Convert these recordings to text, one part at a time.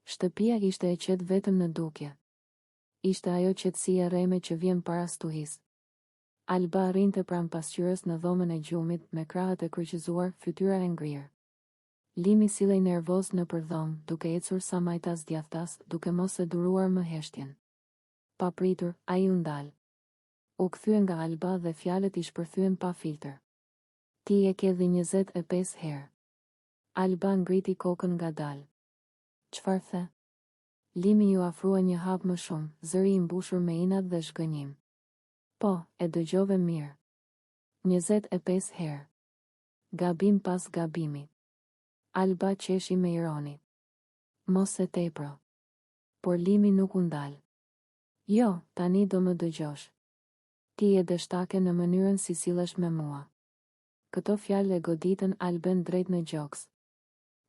Shtëpia ishte e qetë vetëm në dukje. Ishte ajo qetësia rreme që vjen para stuhis. Alba rrinte pranë pasqyrës në dhomën e gjumit, me krahët e kryqëzuar, fytyra e ngrirë. Limi sillej nervoz në përdhom, duke ecur sa majtas djathtas, duke mos e duruar më heshtjen. Pa pritur, ai u ndal. U kthye nga Alba dhe fjalët I shpërthyen pa filtër. Ti e ke dhënë 25 herë. Alba ngriti kokën ngadalë. Çfarë the? Limi ju afrua një hap më shumë, zëri I mbushur me inat dhe zhgënjim. Po, e dëgjove mirë. 25 herë. Gabim pas gabimit. Alba qeshi me ironi. Mos e tepro. Por Limi nuk u ndal. Jo, tani do më dëgjosh. Ti e dështake në mënyrën si sillesh me mua. Këto fjalë e goditën Alben drejt në gjoks.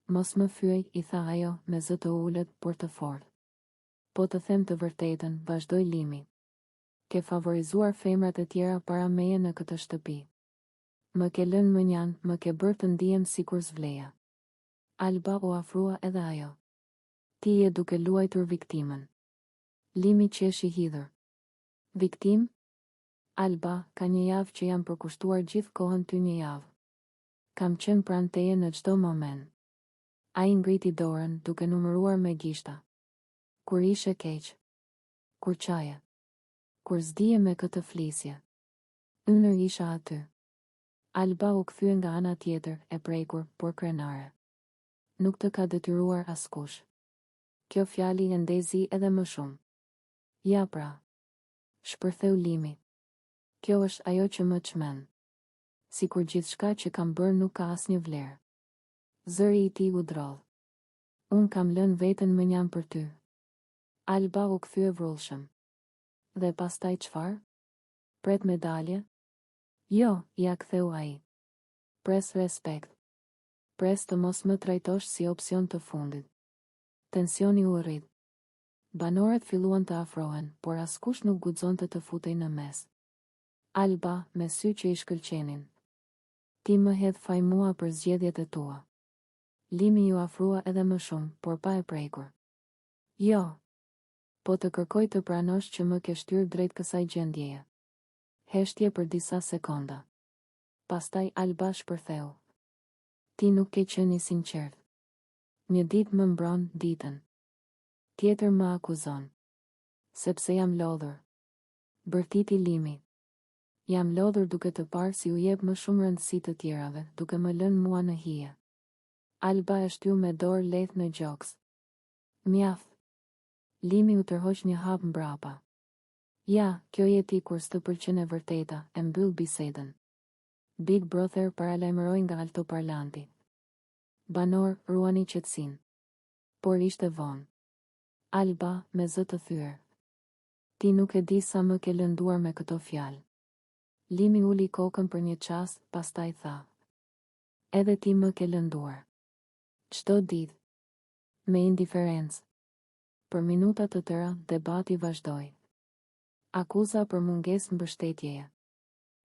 Mos më fyej, I tha ajo, me zë të ulët, por të fortë. Po të them të vërtetën, vazhdoi Limi. Ke favorizuar femrat e tjera para meje në këtë shtëpi. Më ke lënë mënjan, më ke bërë të ndihem sikur zvleja. Alba u afrua edhe ajo. Ti je duke luajtur viktimën. Limi qeshi hidhur. Viktim? Alba, ka një javë që jam përkushtuar gjithë kohën ty një javë. Kam qenë pranë teje në çdo moment. Ai ngriti dorën, duke numëruar me gishta. Kur ishe keq. Kur qaje. Kur zdije me këtë flisje. Unë isha aty. Alba u kthye nga ana tjetër, e prekur, por krenare. Nuk të ka detyruar askush. Kjo fjali e ndezi edhe më shumë. Ja pra. Shpërtheu Limi. Kjo është ajo që më çmen. Sikur gjithçka që kam bërë nuk ka asnjë vlerë. Zëri I tij u drodh. Unë kam lënë veten mënjan për ty. Alba u kthye vrullshëm. Dhe pastaj çfarë? Pret medalje? Jo, ja ktheu ai. Pres respekt. Pres të mos më trajtosh si opsion të fundit. Tensioni u rrit. Banorët filluan të afrohen, por askush nuk guxonte të futej në mes. Alba, me sy që I shkëlqenin. Ti më hedh faj mua për zgjedhjet e tua. Limi ju afrua edhe më shumë, por pa e prekur. Jo. Po të kërkoj të pranosh që më ke shtyrë drejt kësaj gjendjeje. Heshtje për disa sekonda. Pastaj Alba shpërtheu. Ti nuk ke qenë I sinqert. Një ditë më mbron ditën. Tjetër më akuzon. Sepse jam lodhur. Bërtiti Limi. Jam lodhur duke të parë si u jep më shumë rëndësi të tjerave, duke më lënë mua në hije. Alba e shtyu me dorë lehtë në gjoks. Mjaft. Limi u tërhoq një hap mbrapa. Ja, kjo je ti kur s'të pëlqen e vërteta, e mbyll bisedën. Big Brother paralajmëroi nga altoparlanti. Banor, ruani qetësinë. Por ishte vonë. Alba, me zë të thyer. Ti nuk e di sa më ke lënduar me këto fjalë. Limi uli kokën për një çast, pastaj tha. Edhe ti më ke lënduar. Çdo ditë. Me indiferencë. Për minuta të tëra, debati vazhdoi. Akuza për mungesë mbështetjeje.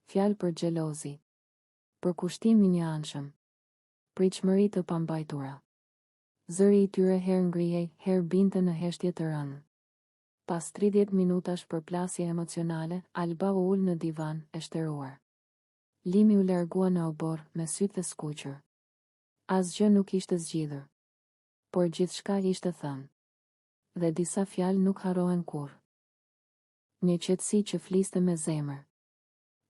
Fjalë për xhelozi. Për kushtim I njëanshëm. Pritshmëri të pambajtura. Zëri I tyre herë ngrihej, herë binte në heshtje të rënë. Pas 30 minutash përplasje emocionale, Alba u ul në divan, e shtëruar. Limi u largua në obor, me sytë të skuqur. Asgjë nuk ishte zgjidhur. Por gjithçka ishte thënë. Dhe disa fjalë nuk harrohen kurrë. Një qetësi që fliste me zemër.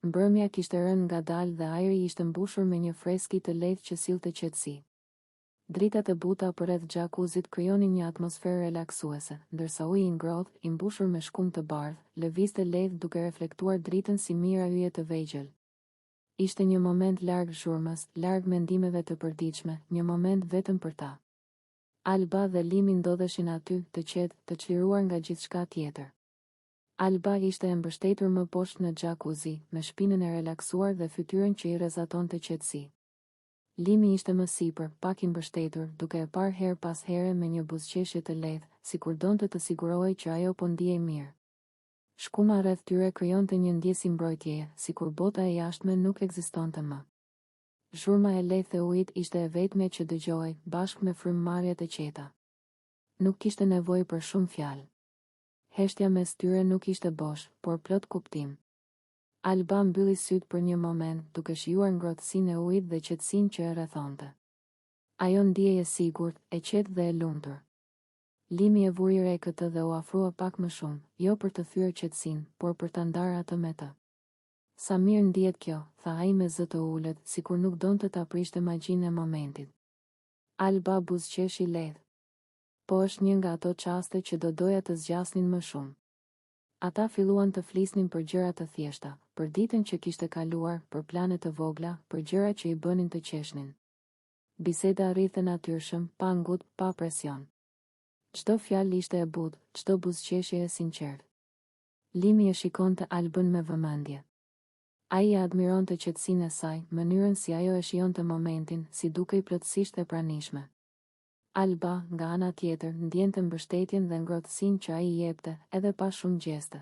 Mbrëmja kishte rënë ngadalë dhe ajri ishte mbushur me një freski të lehtë që sillte qetësi. Dritat e buta përreth xhakuzit krijonin një atmosferë relaksuese, ndërsa uji I ngrohtë, I mbushur me shkum të bardhë, lëvizte lehtë duke reflektuar dritën si mira yje të vegjël. Ishte një moment larg zhurmës, larg mendimeve të përditshme, një moment vetëm për ta. Alba dhe Limi ndodheshin aty, të qetë, të çliruar nga gjithçka tjetër. Alba ishte e mbështetur më poshtë në xhakuzi, me shpinën e relaksuar dhe fytyrën që I rrezatonte qetësi. Limi ishte më sipër, pak I mbështetur, duke e parë her pas here me një buzëqeshje të lehtë, sikur donte të sigurohej që ajo po ndihej mirë. Shkuma rreth tyre krijonte një ndjesë mbrojtjeje, sikur bota e jashtme nuk ekzistonte më. Zhurma e lehtë e ujit ishte e vetmja që dëgjohej, bashkë me frymëmarrjet e qeta. Nuk kishte nevojë për shumë fjalë. Heshtja mes tyre nuk ishte bosh, por plot kuptim. Alba mbylli syt për një moment, duke shijuar ngrohtësinë e ujit dhe qetësinë që e rrethonte. Ajo ndjej e sigurt, e qetë dhe e lumtur. Limi e vuri re këtë dhe u afrua pak më shumë, jo për të thyer qetësinë, por për ta ndarë atë me të. Sa mirë ndihet kjo, tha ai me zë të ulët, sikur nuk donte ta prishte magjinë e momentit. Alba buzëqeshi lehtë. Po është një nga ato çaste që do doja të zgjasnin më shumë. Ata filluan të flisnin për gjëra të thjeshta, për ditën që kishte kaluar, për plane të vogla, për gjëra që i bënin të qeshnin. Biseda rrithë natyrshëm, pa ngut, pa presion. Çdo fjalë ishte e butë, çdo buzëqeshje e sinqertë. Limi e shikonte Albën me vëmendje. Ai e admironte qetësinë e saj, mënyrën si ajo e shijonte momentin, si dukej plotësisht e pranishme. Alba, nga ana tjetër, ndjente mbështetjen dhe ngrohtësinë që ai i jepte, edhe pa shumë gjeste.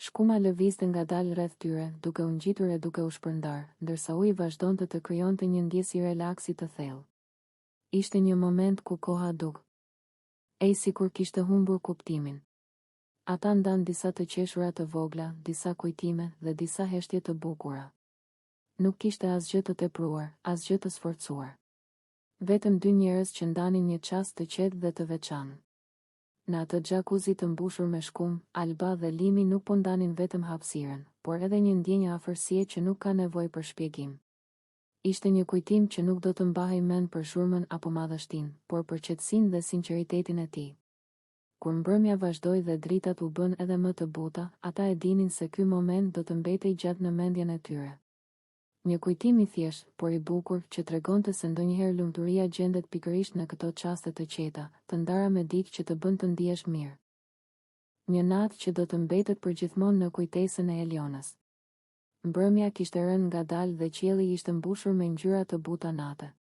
Shkuma lëvizte ngadalë rreth tyre, duke u ngjitur e duke u shpërndar, ndërsa uji vazhdonte të krijonte një ndjesë relaksi të thellë. Ishte një moment ku koha duk. Ai sikur kishte humbur kuptimin. Ata ndan disa të qeshura të vogla, disa kujtime dhe disa heshtje të bukura. Nuk kishte asgjë të tepruar, asgjë të sforcuar. Vetëm dy njerëz që ndanin një çast të qetë dhe të veçantë. Në atë xhakuzi të mbushur me shkum, Alba dhe Limi nuk po ndanin vetëm hapësirën, por edhe një ndjenjë afërsie që nuk ka nevojë për shpjegim. Ishte një kujtim që nuk do të mbahej mend për shurmën apo madhështinë, por për qetësinë dhe sinqeritetin e tij. Kur mbrëmja vazhdoi dhe dritat u bën edhe më të buta, ata e dinin se ky moment do të mbetej gjatë në mendjen e tyre. Një kujtim i thjeshtë, por i bukur, që tregonte se ndonjëherë lumturia gjendet pikërisht në këto çaste të qeta, të ndara me dikë që të bën të ndihesh mirë. Një natë që do të mbetet përgjithmonë në kujtesën e Elionës. Mbrëmja kishte rënë ngadalë dhe qielli ishte mbushur me ngjyra të buta nate.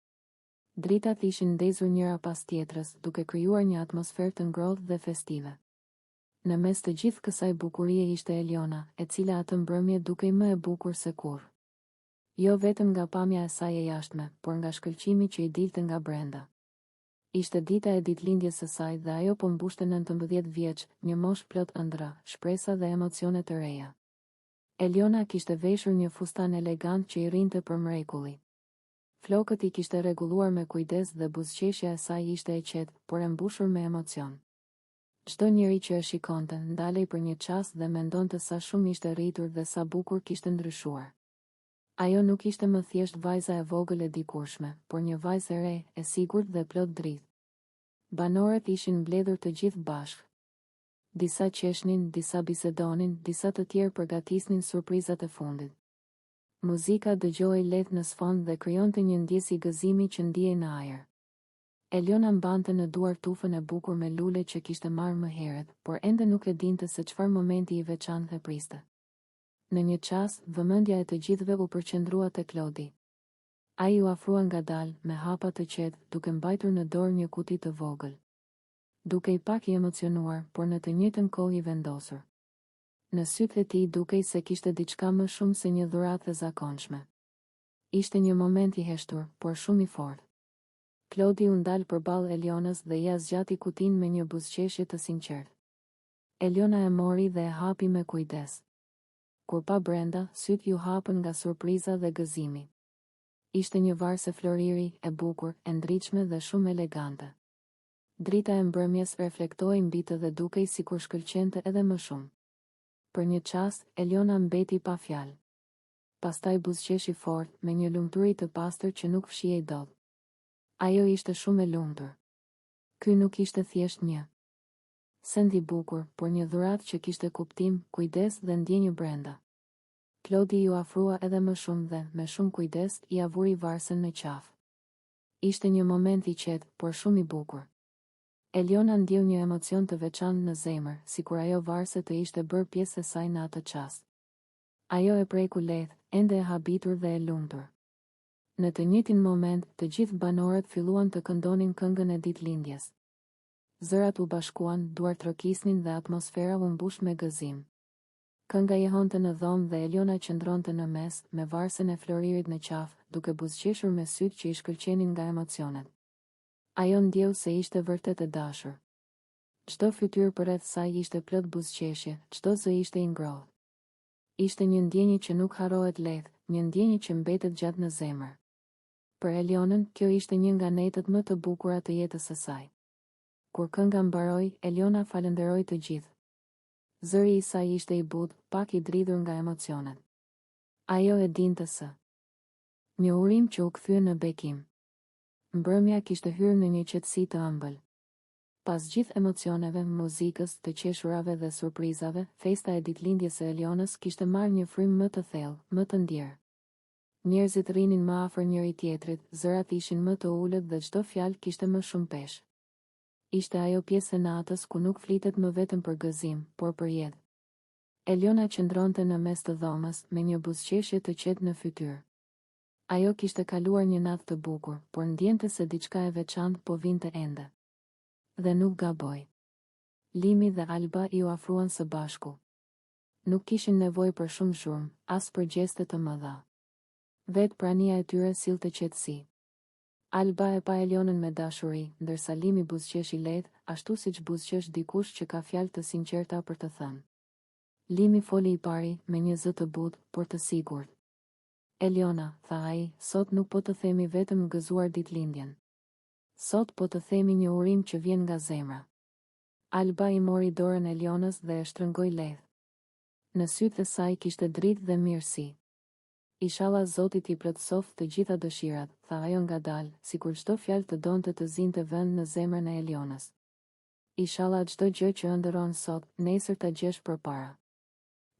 Dritat ishin ndezur njëra pas tjetrës, duke krijuar një atmosferë të ngrohtë dhe festive. Në mes të gjithë kësaj bukurie ishte Eliona, e cila atë mbrëmje dukej më e bukur se kurrë. Jo vetëm nga pamja e saj e jashtme, por nga shkëlqimi që i dilte nga brenda. Ishte dita e ditëlindjes së saj dhe ajo po mbushte 19 vjeç, një moshë plot ëndra, shpresa dhe emocione të reja. Eliona kishte veshur një fustan elegant që i rrinte për mrekulli. Flokët i kishte rregulluar me kujdes dhe buzëqeshja e saj ishte e qetë, por e mbushur me emocion. Çdo njeri që e shikonte, ndalej për një çast dhe mendonte sa shumë ishte rritur dhe sa bukur kishte ndryshuar. Ajo nuk ishte më thjesht vajza e vogël e dikurshme, por një vajzë e re, e sigurt dhe plot dritë. Banorët ishin mbledhur të gjithë bashkë. Disa qeshnin, disa bisedonin, disa të tjerë përgatisnin surprizat e fundit. Muzika dëgjohej lehtë në sfond dhe krijonte një ndjesë gëzimi që ndihej në ajër. Eliona mbante në duar tufën e bukur me lule që kishte marrë më herët, por ende nuk e dinte se çfarë momenti i veçantë e priste. Në një çast, vëmendja e të gjithëve u përqendrua te Klodi. Ai u afrua ngadalë, me hapa të qetë, duke mbajtur në dorë një kuti të vogël. Dukej pak i emocionuar, por në të njëjtën kohë i vendosur. Në sytë e tij dukej se kishte diçka më shumë se një dhuratë e zakonshme. Ishte një moment i heshtur, por shumë i fortë. Klodi u ndal përballë Elionës dhe ia zgjati kutinë me një buzëqeshje të sinqertë. Eliona e mori dhe e hapi me kujdes. Kur pa brenda, sytë ju hapën nga surpriza dhe gëzimi. Ishte një varse floriri, e bukur, e ndritshme dhe shumë elegante. Drita e mbrëmjes reflektoi mbi të dhe dukej sikur shkëlqente edhe më shumë. Për një çast, Eliona mbeti pa fjalë. Pastaj buzëqeshi fort, me një lumturi të pastër që nuk fshihej dot. Ajo ishte shumë e lumtur. Ky nuk ishte thjesht një send i bukur, por një dhuratë që kishte kuptim, kujdes dhe ndjenjë brenda. Klodi ju afrua edhe më shumë dhe, me shumë kujdes, i avuri varsen me qafë. Ishte një moment i qetë, por shumë i bukur. Eliona ndjeu një emocion të veçantë në zemër, sikur ajo varse të ishte bërë pjesë e saj në atë çast. Ajo e preku lehtë, ende e habitur dhe e lumtur. Në të njëjtin moment, të gjithë banorët filluan të këndonin këngën e ditëlindjes. Zërat u bashkuan, duart trokisnin dhe atmosfera u mbush me gëzim. Kënga jehonte në dhomë dhe Eliona qëndronte në mes, me varsen e floririt në qafë, duke buzëqeshur me sytë që i shkëlqenin nga emocionet. Ajo ndjeu se ishte vërtet e dashur. Çdo fytyrë përreth saj ishte plot buzëqeshje, çdo zë ishte i ngrohtë. Ishte një ndjenjë që nuk harrohet lehtë, një ndjenjë që mbetet gjatë në zemër. Për Elionën, kjo ishte një nga netët më të bukura të jetës së saj. Kur kënga mbaroi, Eliona falenderoi të gjithë. Zëri i saj ishte i butë, pak i dridhur nga emocionet. Ajo e dinte se një urim që u kthye në bekim. Mbrëmja kishte hyrë në një qetësi të ëmbël. Pas gjithë emocioneve, muzikës, të qeshurave dhe surprizave, festa e ditëlindjes së Elionës kishte marrë një frymë më të thellë, më të ndjerë. Njerëzit rrinin më afër njëri tjetrit, zërat ishin më të ulët dhe çdo fjalë kishte më shumë peshë. Ishte ajo pjesë e natës ku nuk flitet më vetëm për gëzim, por për jetë. Eliona qëndronte në mes të dhomës, me një buzëqeshje të qetë në fytyrë. Ajo kishte kaluar një natë të bukur, por ndjente se diçka e veçantë po vinte ende. Dhe nuk gaboj. Limi dhe Alba i u afruan së bashku. Nuk kishin nevojë për shumë zhurmë, as për gjeste të mëdha. Vetë prania e tyre sillte qetësi. Alba e pa Elionën me dashuri, ndërsa Limi buzëqesh i lehtë, ashtu siç buzëqesh dikush që ka fjalë të sinqerta për të thënë. Limi foli i pari, me një zë të butë, por të sigurt. Eliona, tha ai, sot nuk po të themi vetëm gëzuar ditëlindjen. Sot po të themi një urim që vjen nga zemra. Alba i mori dorën e Elionës dhe e shtrëngoi lehtë. Në sytë e saj kishte dritë dhe mirësi. Inshallah Zotit i plotësoft të gjitha dëshirat, tha ajo ngadalë, sikur çdo fjalë të donte të zinte vend në zemrën e Elionës. Inshallah çdo gjë që ëndërron sot, nesër ta gjesh përpara.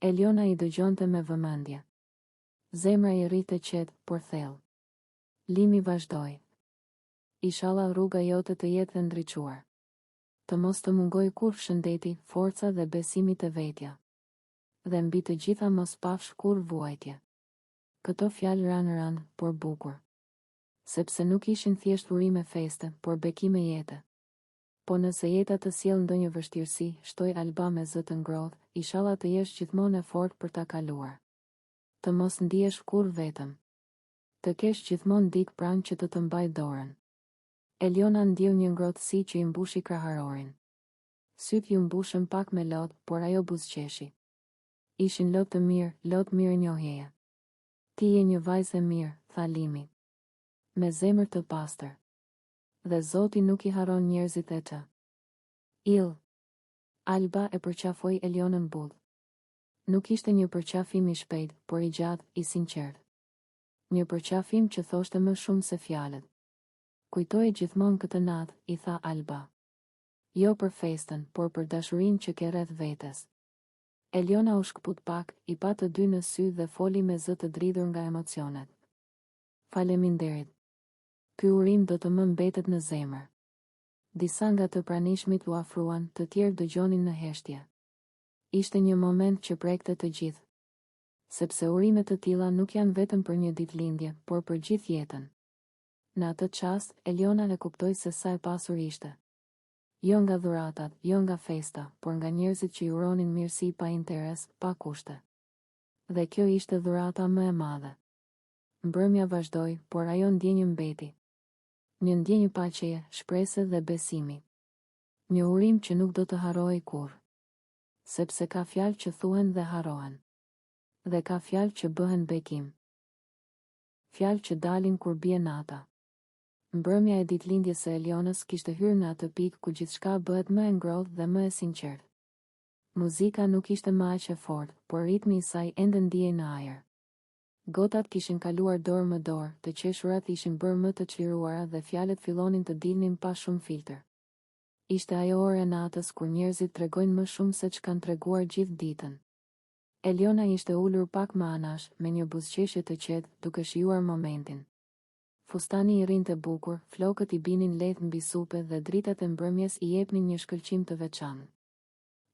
Eliona i dëgjonte me vëmendje. Zemra i rritë qetë, por thellë. Limi vazhdoi. Inshallah rruga jote të jetë e ndriçuar. Të mos të mungoj kur shëndeti, forca dhe besimi të vetja. Dhe mbi të gjitha mos pafsh kur vuajtje. Këto fjalë ranë, por bukur. Sepse nuk ishin thjesht urime feste, por bekime jete. Po nëse jeta të sjell ndonjë vështirësi, shtoi Alba me zë të ngrohtë, inshallah të jesh gjithmonë e fortë për ta kaluar. Të mos ndihesh kur vetëm. Të kesh gjithmonë dikë pranë që të të mbajë dorën. Eliona ndjeu një ngrohtësi që i mbushi kraharorin. Sytë ju mbushën pak me lot, por ajo buzëqeshi. Ishin lot të mirë njohjeje. Ti je një vajzë e mirë, tha Limi. Me zemër të pastër. Dhe Zoti nuk i haron njerëzit e të. Alba e përqafoi Elionën budh. Nuk ishte një përqafim i shpejt, por i gjatë, i sinqert. Një përqafim që thoshte më shumë se fjalët. Kujtoje gjithmonë këtë natë, i tha Alba. Jo për festën, por për dashurinë që ke rreth vetes. Eliona u shkput pak, i pa të dy në sy dhe foli me zë të dridhur nga emocionet. Faleminderit. Ky urim do të më mbetet në zemër. Disa nga të pranishmit u afruan, të tjerë dëgjonin në heshtje. Ishte një moment që prekte të gjithë. Sepse urimet të tilla nuk janë vetëm për një ditëlindje, por për gjithë jetën. Në atë çast, Eliona e kuptoi se sa e pasur ishte. Jo nga dhuratat, jo nga festa, por nga njerëzit që i uronin mirësi pa interes, pa kushte. Dhe kjo ishte dhurata më e madhe. Mbrëmja vazhdoi, por ajo ndjenjë mbeti. Një ndjenjë paqeje, shprese dhe besimi. Një urim që nuk do të harrohej kurrë. Sepse ka fjalë që thuhen dhe harrohen. Dhe ka fjalë që bëhen bekim. Fjalë që dalin kur bie nata. Mbrëmja e ditëlindjes së Elionës kishte hyrë në atë pikë ku gjithçka bëhet më e ngrohtë dhe më e sinqertë. Muzika nuk ishte më aq e fortë, por ritmi i saj ende ndihej në ajër. Gotat kishin kaluar dorë më dorë, të qeshurat ishin bërë më të çliruara dhe fjalët fillonin të dilnin pa shumë filtër. Ishte ajo orë e natës kur njerëzit tregojnë më shumë se ç'kan treguar gjithë ditën. Eliona ishte ulur pak më anash, me një buzëqeshje të qetë, duke shijuar momentin. Fustani i rinte bukur, flokët i binin lehtë mbi supe dhe dritat e mbrëmjes i jepnin një shkëlqim të veçantë.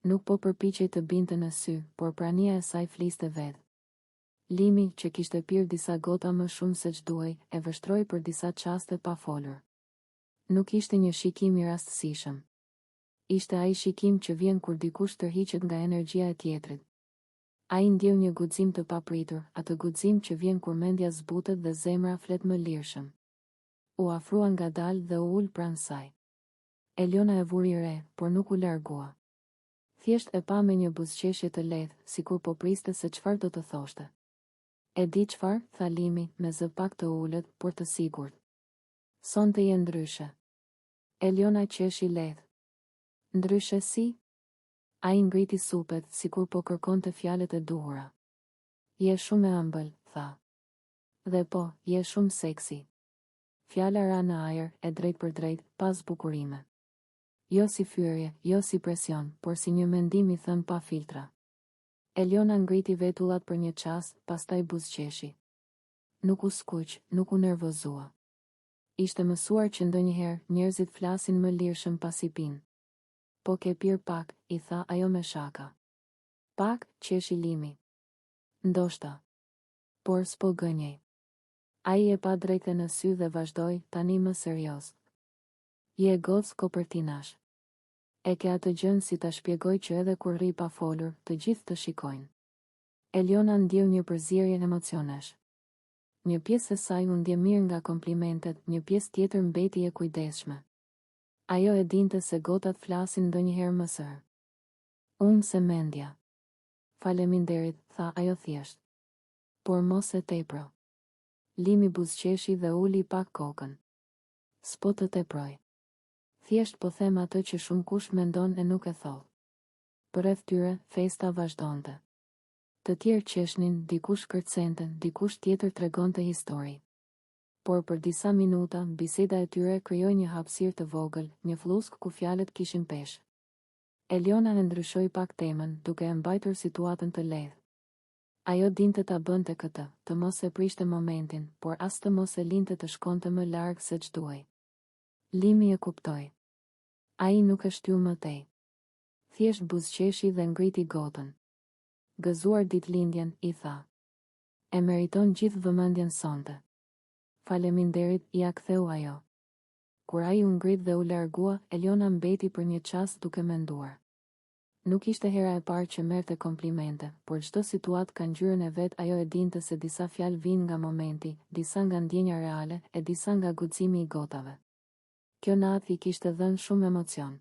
Nuk po përpiqej të binte në sy, por prania e saj fliste vetë. Limi, që kishte pirë disa gota më shumë se ç'duhej, e vështroi për disa çaste pa folur. Nuk ishte një shikim i rastësishëm. Ishte ai shikim që vjen kur dikush tërhiqet nga energjia e tjetrit. Ai ndjeu një guxim të papritur, atë guxim që vjen kur mendja zbutet dhe zemra flet më lirshëm. U afrua ngadalë dhe u ul pranë saj. Eliona e vuri re, por nuk u largua. Thjesht e pa me një buzëqeshje të lehtë, sikur po priste se çfarë do të thoshte. E di çfarë, tha Limi, me zë pak të ulët, por të sigurt. Sonte je ndryshe. Eliona qeshi lehtë. Ndryshe si? Ai ngriti supet, sikur po kërkonte fjalët e duhura. Je shumë e ëmbël, tha. Dhe po, je shumë seksi. Fjala ra në ajër, e drejt për drejt, pas bukurime. Jo si fyrje, jo si presion, por si një mendim I thënë pa filtra. Eliona ngriti vetullat për një çast, pastaj buzëqeshi. Nuk u skuq, nuk u nervozua. Ishte mësuar që ndonjëherë njerëzit flasin më lirshëm pasi pinë. Po ke pirë pak, I tha ajo me shaka. Pak, qeshi Limi. Ndoshta. Por s'po gënjej. Ai e pa drejtë në sy dhe vazhdoi, tani më serioz. Je gocë kopertinash. E ke atë gjën si ta shpjegoj që edhe kur rri pa folur, të gjithë të shikojnë. Eliona ndjeu një përzierje emocionesh. Një pjesë e saj u ndje mirë nga komplimentet, një pjesë tjetër mbeti e kujdesshme. Ajo e dinte se gotat flasin ndonjëherë më sër. Unë se mendja. Faleminderit, tha ajo thjesht. Por mos e tepro. Limi buzëqeshi dhe uli pak kokën. S'po të teproj. Thjesht po them atë që shumë kush mendon e nuk e thot. Përreth tyre, festa vazhdonte. Të tjerë qeshnin, dikush kërcente, dikush tjetër tregonte histori. Por për disa minuta, biseda e tyre krijoi një hapësirë të vogël, një flusk ku fjalët kishin peshë. Eliona e ndryshoi pak temën, duke e mbajtur situatën të lehtë. Ajo dinte ta bënte këtë, të mos e prishte momentin, por as të mos e linte të shkonte më larg se ç'duaj. Limi e kuptoi. Ai nuk e shtyu më tej. Thjesht buzëqeshi dhe ngriti gotën. Gëzuar ditëlindjen, I tha. E meriton gjithë vëmendjen sonte. Faleminderit, ja ktheu ajo. Kur ai u ngrit dhe u largua, Eliona mbeti për një çast duke menduar. Nuk ishte hera e parë që merrte komplimente, por çdo situatë ka ngjyrën e vet, ajo e dinte se disa fjalë vijnë nga momenti, disa nga ndjenja reale, e disa nga guximi I gotave. Kjo natë I kishte dhënë shumë emocion.